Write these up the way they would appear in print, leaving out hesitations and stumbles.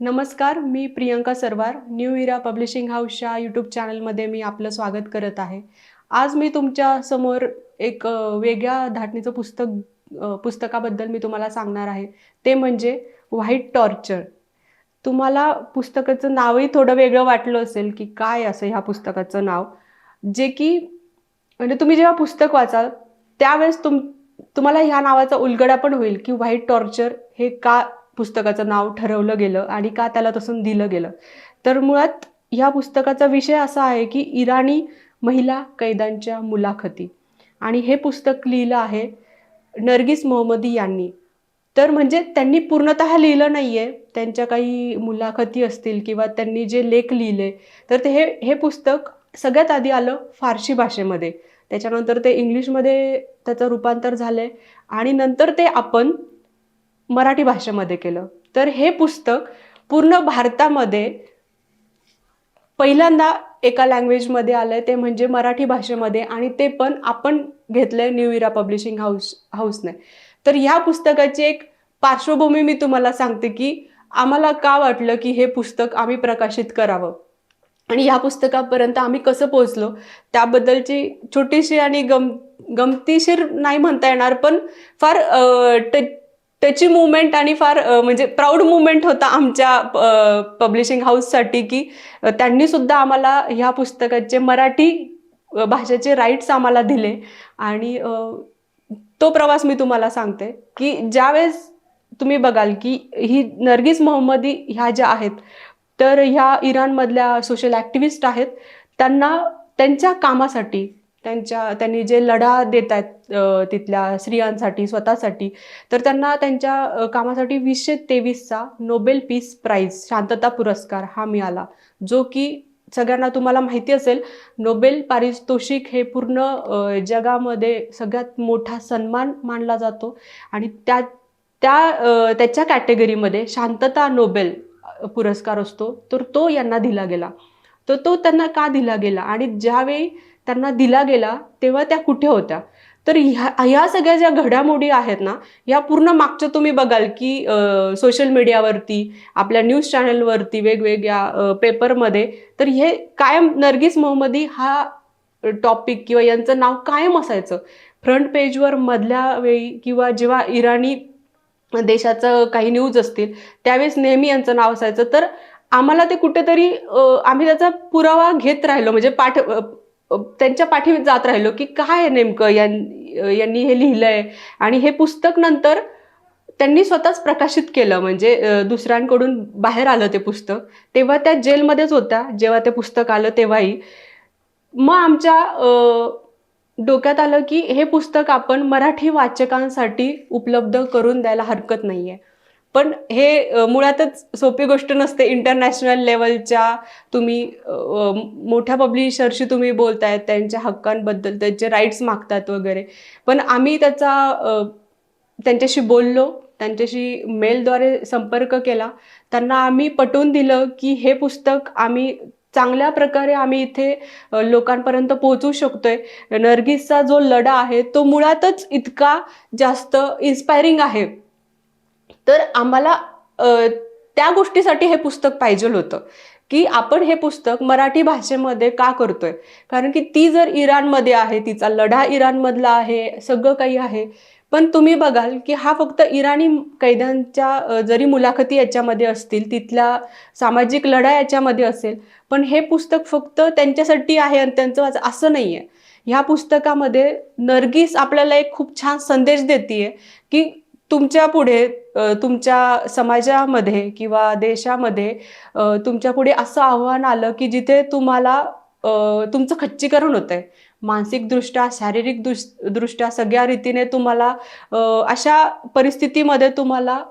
नमस्कार, मी प्रियंका सरवार. न्यू इरा पब्लिशिंग हाऊसच्या यूट्यूब चॅनलमध्ये मी आपलं स्वागत करत आहे. आज मी तुमच्या समोर एक वेगळ्या धाटणीचं पुस्तकाबद्दल मी तुम्हाला सांगणार आहे. ते म्हणजे व्हाईट टॉर्चर. तुम्हाला पुस्तकाचं नावही थोडं वेगळं वाटलं असेल, की काय असं ह्या पुस्तकाचं नाव? जे की म्हणजे तुम्ही जेव्हा पुस्तक वाचाल, त्यावेळेस तुम्हाला ह्या नावाचा उलगडा पण होईल, की व्हाईट टॉर्चर हे का पुस्तकाचं नाव ठरवलं गेलं आणि का त्याला तसं दिलं गेलं. तर मुळात ह्या पुस्तकाचा विषय असा आहे, की इराणी महिला कैद्यांच्या मुलाखती आणि हे पुस्तक लिहिलं आहे नर्गिस मोहम्मदी यांनी. तर म्हणजे त्यांनी पूर्णतः लिहिलं नाहीये. त्यांच्या काही मुलाखती असतील किंवा त्यांनी जे लेख लिहिले, तर हे पुस्तक सगळ्यात आधी आलं फारसी भाषेमध्ये. त्याच्यानंतर ते इंग्लिशमध्ये त्याचं रूपांतर झालंय आणि नंतर ते आपण मराठी भाषेमध्ये केलं. तर हे पुस्तक पूर्ण भारतामध्ये पहिल्यांदा एका लँग्वेजमध्ये आलंय, ते म्हणजे मराठी भाषेमध्ये, आणि ते पण आपण घेतलंय न्यू इरा पब्लिशिंग हाऊसने. तर ह्या पुस्तकाची एक पार्श्वभूमी मी तुम्हाला सांगते, की आम्हाला का वाटलं की हे पुस्तक आम्ही प्रकाशित करावं आणि ह्या पुस्तकापर्यंत आम्ही कसं पोहोचलो, त्याबद्दलची छोटीशी आणि गमतीशीर नाही म्हणता येणार, पण फार टची मुवमेंट आणि फार म्हणजे प्राऊड मुवमेंट होता आमच्या पब्लिशिंग हाऊससाठी, की त्यांनी सुद्धा आम्हाला ह्या पुस्तकाचे मराठी भाषेचे राईट्स आम्हाला दिले. आणि तो प्रवास मी तुम्हाला सांगते, की ज्यावेळेस तुम्ही बघाल की ही नर्गिस मोहम्मदी ह्या ज्या आहेत, तर ह्या इराणमधल्या सोशल ॲक्टिव्हिस्ट आहेत. त्यांना त्यांच्या कामासाठी, त्यांनी जे लढा देत आहेत तिथल्या स्त्रियांसाठी, स्वतःसाठी, तर त्यांना त्यांच्या कामासाठी 2023चा नोबेल पीस प्राईज, शांतता पुरस्कार हा मिळाला. जो की सगळ्यांना तुम्हाला माहिती असेल, नोबेल पारितोषिक हे पूर्ण जगामध्ये सगळ्यात मोठा सन्मान मानला जातो आणि त्याच्या कॅटेगरीमध्ये शांतता नोबेल पुरस्कार असतो, तर तो यांना दिला गेला. तर तो त्यांना का दिला गेला आणि ज्यावेळी त्यांना दिला गेला तेव्हा त्या कुठे होत्या? तर ह्या सगळ्या ज्या घडामोडी आहेत ना, या पूर्ण मागच्या तुम्ही बघाल की सोशल मीडियावरती, आपल्या न्यूज चॅनलवरती, वेगवेगळ्या पेपरमध्ये, तर हे कायम नर्गिस मोहम्मदी हा टॉपिक किंवा यांचं नाव कायम असायचं फ्रंट पेजवर मधल्या वेळी, किंवा जेव्हा इराणी देशाचं काही न्यूज असतील त्यावेळेस नेहमी यांचं नाव असायचं. तर आम्हाला ते कुठेतरी आम्ही त्याचा पुरावा घेत राहिलो, म्हणजे त्यांच्या पाठी जात राहिलो, की काय नेमकं यांनी हे लिहिलंय. आणि हे पुस्तक नंतर त्यांनी स्वतःच प्रकाशित केलं, म्हणजे दुसऱ्यांकडून बाहेर आलं ते पुस्तक. तेव्हा त्या जेलमध्येच होत्या जेव्हा ते पुस्तक आलं तेव्हाही. मग आमच्या डोक्यात आलं की हे पुस्तक आपण मराठी वाचकांसाठी उपलब्ध करून द्यायला हरकत नाहीये. पण हे मुळातच सोपी गोष्ट नसते. इंटरनॅशनल लेवलच्या तुम्ही मोठ्या पब्लिशरशी तुम्ही बोलतायत, त्यांच्या हक्कांबद्दल, त्यांचे राईट्स मागतात वगैरे. पण आम्ही त्यांच्याशी बोललो, त्यांच्याशी मेलद्वारे संपर्क केला. त्यांना आम्ही पटवून दिलं की हे पुस्तक आम्ही चांगल्या प्रकारे आम्ही इथे लोकांपर्यंत पोहोचू शकतोय. नर्गिसचा जो लढा आहे तो मुळातच इतका जास्त इन्स्पायरिंग आहे. तर आम्हाला त्या गोष्टीसाठी हे पुस्तक पाहिजे होतं, की आपण हे पुस्तक मराठी भाषेमध्ये का करतोय. कारण की ती जर इराणमध्ये आहे, तिचा लढा इराणमधला आहे, सगळं काही आहे. पण तुम्ही बघाल की हा फक्त इराणी कैद्यांच्या जरी मुलाखती याच्यामध्ये असतील, तिथला सामाजिक लढा याच्यामध्ये असेल, पण हे पुस्तक फक्त त्यांच्यासाठी आहे आणि त्यांचं असं नाहीये. ह्या पुस्तकामध्ये नर्गिस आपल्याला एक खूप छान संदेश देतीये, की तुमच्या पुढे तुमच्या समाजामध्ये किंवा देशामध्ये तुमच्या पुढे असं आव्हान आलं की जिथे तुम्हाला तुमचं खच्चीकरण होतंय, मानसिकदृष्ट्या, शारीरिक दृष्ट्या, सगळ्या रीतीने तुम्हाला अशा परिस्थितीमध्ये तुम्हाला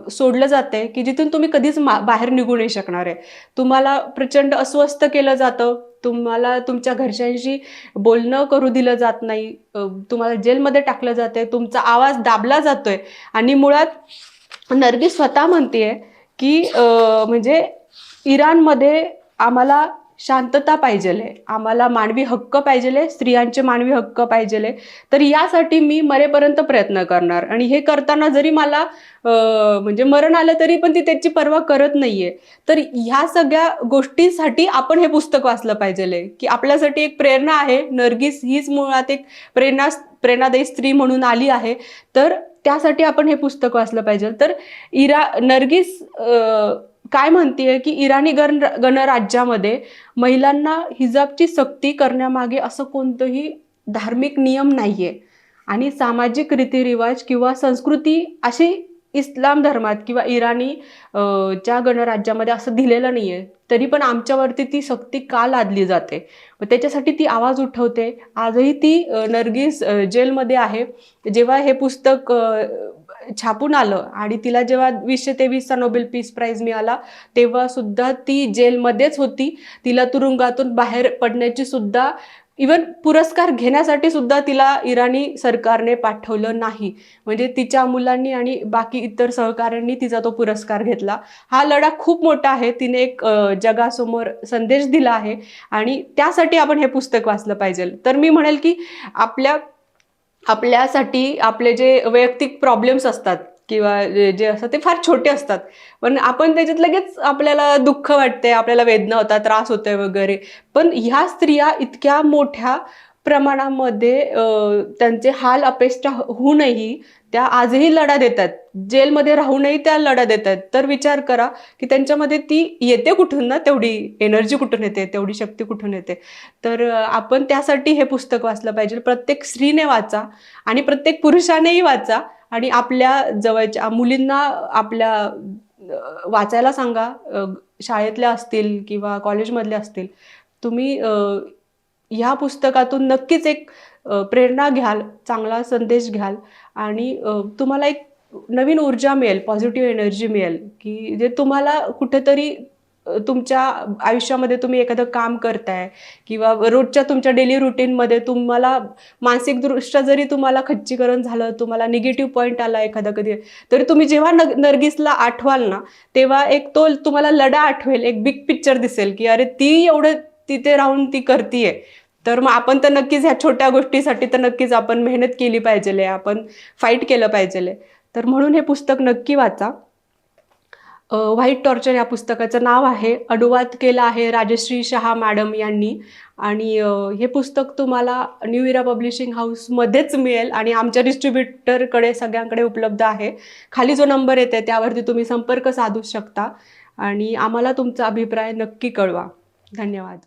सोडलं जातंय की जिथून तुम्ही कधीच बाहेर निघू नाही शकणार आहे. तुम्हाला प्रचंड अस्वस्थ केलं जातं, तुम्हाला तुमच्या घरच्यांशी बोलणं करू दिलं जात नाही, तुम्हाला जेलमध्ये टाकलं जातंय, तुमचा आवाज दाबला जातोय. आणि मुळात नर्गिस स्वतः म्हणतेय की म्हणजे इराणमध्ये आम्हाला शांतता पाहिजेले, आम्हाला मानवी हक्क पाहिजेले, स्त्रियांचे मानवी हक्क पाहिजेले. तर यासाठी मी मरेपर्यंत प्रयत्न करणार. आणि हे करताना जरी मला म्हणजे मरण आलं तरी पण ती त्याची पर्वा करत नाहीये. तर ह्या सगळ्या गोष्टींसाठी आपण हे पुस्तक वाचलं पाहिजेले, की आपल्यासाठी एक प्रेरणा आहे. नर्गिस हीच मुळात एक प्रेरणादायी स्त्री म्हणून आली आहे. तर त्यासाठी आपण हे पुस्तक वाचलं पाहिजे. तर नर्गिस काय म्हणतीये की इराणी गणराज्यामध्ये महिलांना हिजाबची सक्ती करण्यामागे असं कोणतंही धार्मिक नियम नाहीये आणि सामाजिक रीतिरिवाज किंवा संस्कृती अशी इस्लाम धर्मात किंवा इराणी च्या गणराज्यामध्ये असं दिलेलं नाहीये. तरी पण आमच्यावरती ती सक्ती का लादली जाते, मग त्याच्यासाठी ती आवाज उठवते. आजही ती नर्गिस जेलमध्ये आहे. जेव्हा हे पुस्तक छापून आलं आणि तिला जेव्हा 2023चा नोबेल पीस प्राइज मिळाला तेव्हा सुद्धा ती जेलमध्येच होती. तिला तुरुंगातून बाहेर पडण्याची सुद्धा, इवन पुरस्कार घेण्यासाठी सुद्धा तिला इराणी सरकारने पाठवलं नाही. म्हणजे तिच्या मुलांनी आणि बाकी इतर सहकाऱ्यांनी तिचा तो पुरस्कार घेतला. हा लढा खूप मोठा आहे. तिने एक जगासमोर संदेश दिला आहे आणि त्यासाठी आपण हे पुस्तक वाचलं पाहिजे. तर मी म्हणेल की आपल्यासाठी आपले जे वैयक्तिक प्रॉब्लेम्स असतात किंवा जे असतात ते फार छोटे असतात, पण आपण त्याच्यात लगेच आपल्याला दुःख वाटते, आपल्याला वेदना होतात, त्रास होतोय वगैरे. पण ह्या स्त्रिया इतक्या मोठ्या प्रमाणामध्ये त्यांचे हाल अपेष्टा होऊनही त्या आजही लढा देतात, जेलमध्ये राहूनही त्या लढा देतात. तर विचार करा की त्यांच्यामध्ये ती येते कुठून ना, तेवढी एनर्जी कुठून येते, तेवढी शक्ती कुठून येते. तर आपण त्यासाठी हे पुस्तक वाचलं पाहिजे. प्रत्येक स्त्रीने वाचा आणि प्रत्येक पुरुषानेही वाचा आणि आपल्या जवळच्या मुलींना आपल्या वाचायला सांगा. शाळेतल्या असतील किंवा कॉलेजमधल्या असतील, तुम्ही ह्या पुस्तकातून नक्कीच एक प्रेरणा घ्याल, चांगला संदेश घ्याल आणि तुम्हाला एक नवीन ऊर्जा मिळेल, पॉझिटिव्ह एनर्जी मिळेल, की जे तुम्हाला कुठेतरी तुमच्या आयुष्यामध्ये तुम्ही एखादं काम करताय किंवा रोजच्या तुमच्या डेली रुटीनमध्ये तुम्हाला मानसिकदृष्ट्या जरी तुम्हाला खच्चीकरण झालं, तुम्हाला निगेटिव्ह पॉईंट आला एखादा कधी, तरी तुम्ही जेव्हा नर्गिसला आठवाल ना, तेव्हा एक तो तुम्हाला लढा आठवेल, एक बिग पिक्चर दिसेल की अरे ती एवढं तिथे राहून ती करतीये. तर मग आपण तर नक्कीच ह्या छोट्या गोष्टीसाठी तर नक्कीच आपण मेहनत केली पाहिजे, आपण फाईट केलं पाहिजे. तर म्हणून हे पुस्तक नक्की वाचा. व्हाईट टॉर्चर या पुस्तकाचं नाव आहे. अनुवाद केला आहे राजश्री शहा मॅडम यांनी आणि हे पुस्तक तुम्हाला न्यू इरा पब्लिशिंग हाऊसमध्येच मिळेल आणि आमच्या डिस्ट्रीब्युटरकडे सगळ्यांकडे उपलब्ध आहे. खाली जो नंबर येते त्यावरती तुम्ही संपर्क साधू शकता आणि आम्हाला तुमचा अभिप्राय नक्की कळवा. धन्यवाद.